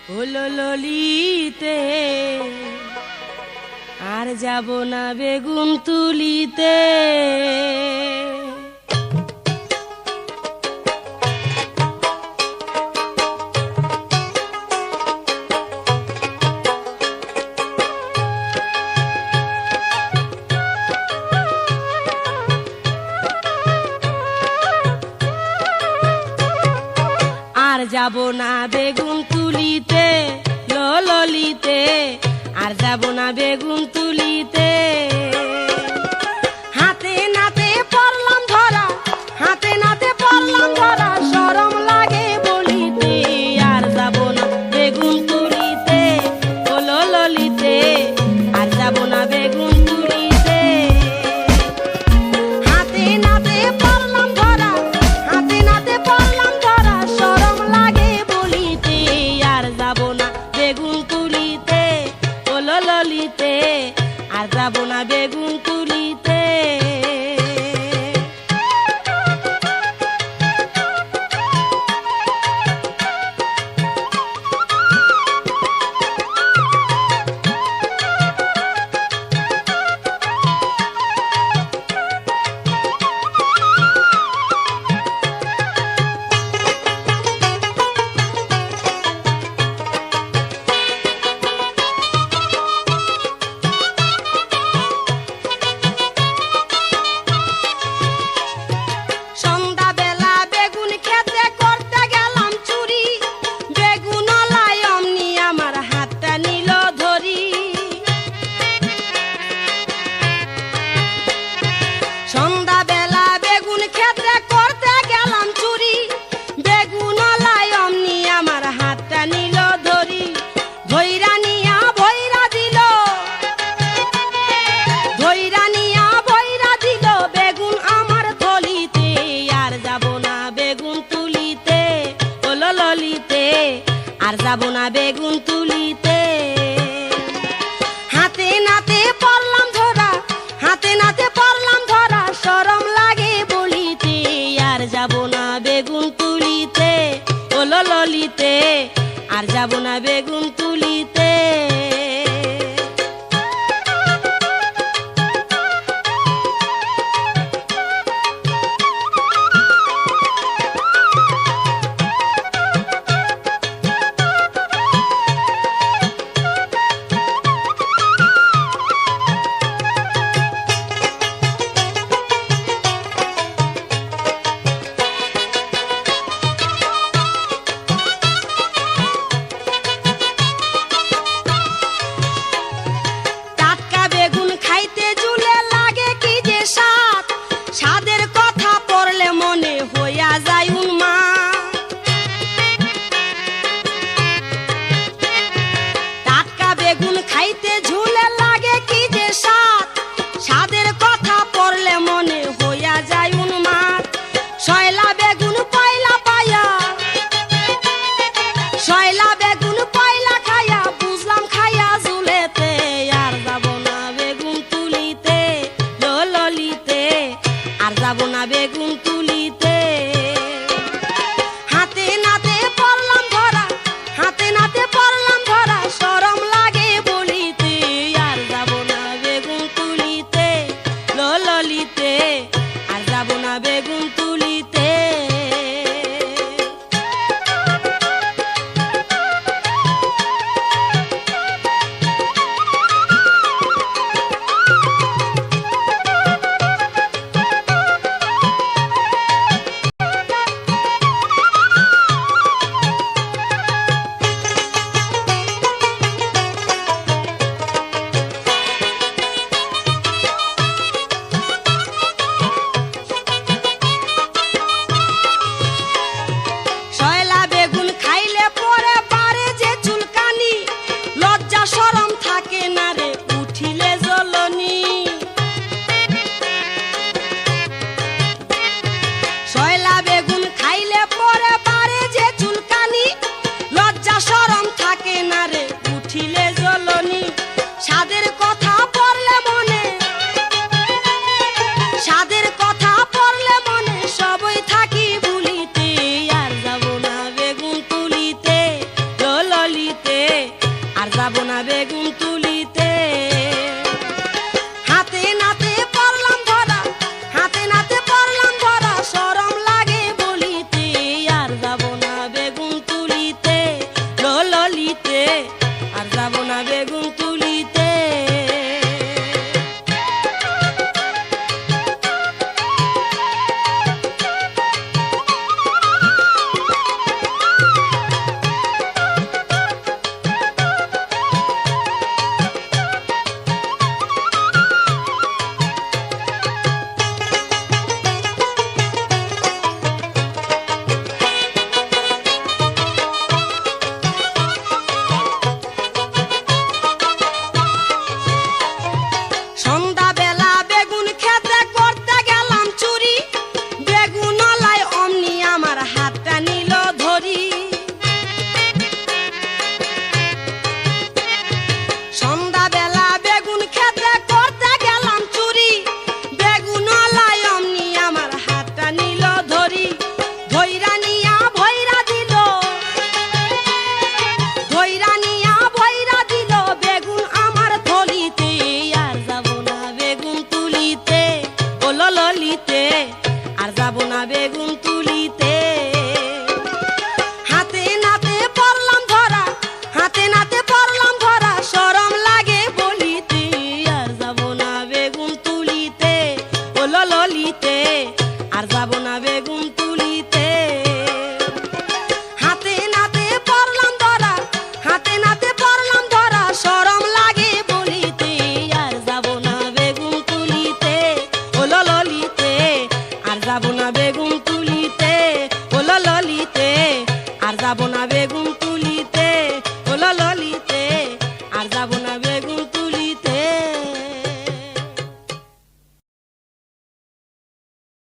হলো ললিতে আর যাব না বেগুন তুলিতে। আর যাব না বেগুন তুলিতে ললিতে, আর যাব না বেগুন তুলিতে। হাতে নাতে পড়লাম ধরা, হাতে নাতে পড়লাম ধরা, শরম লাগে বলিতে। আর যাব না বেগুন তুলিতে ললিতে, আর যাব না বেগুন তুলিতে। হাতে নাতে পড়লাম ধরা, হাতে নাতে পড়লাম ধরা, শরম লাগে বলিতে। আর যাব না বেগুন তুলিতে ললিতে, আর যাব না বেগুন তুলিতে। সন্ধ্যাবেলা বেগুন ক্ষেত্রে করতে গেলাম চুরি, বেগুনওয়ালাই অমনি আমার হাতটা নিল ধরি। ধইরা নিয়া ভইরা দিল, ধইরা নিয়া ভইরা দিল বেগুন আমার থলিতে। আর যাব না বেগুন তুলিতে ললিতে, আর যাব না বেগুন তুলিতে। হাতে নাতে পড়লাম ধরা, হাতে নাতে পড়লাম ধরা, শরম লাগে বলিতে। আর যাব না বেগুন তুলিতে ললিতে, আর যাব না বেগুন তুলিতে। না বেগুন তুলিতে। হাতে নাতে পড়লাম ধরা, হাতে নাতে পড়লাম ধরা, শরম লাগে বলিতে, আর যাব না বেগুন তুলিতে, ললিতে, আর যাব না বেগুন তুলিতে। সন্ধ্যাবেলা বেগুন খেতে করতে গেলাম চুরি, বেগুনওয়ালায় অমনি আমার হাতটা নিল ধরি। সন্ধ্যাবেলা বেগুন খেতে করতে গেলাম চুরি, বেগুনওয়ালায় অমনি আমার হাতটা নিল ধরি। ধইরা নিয়া ভইরা দিল, ধইরা নিয়া ভইরা দিল বেগুন আমার থলিতে, আর যাব না বেগুন তুলিতে, ও ললিতে, আর যাব না বেগুন তুলিতে। হাতে নাতে পড়লাম ধরা, হাতে নাতে পড়লাম ধরা, শরম লাগে বলিতে, আর যাব না বেগুন তুলিতে, ও ললিতে, আর যাব না বেগুন তুলিতে। হাতে নাতে পড়লাম ধরা, হাতে নাতে পড়লাম ধরা, শরম লাগে বলিতে, আর যাব না বেগুন তুলিতে, ও ললিতে, আর যাব না বেগুন তুলিতে, ও ললিতে, আর যাব না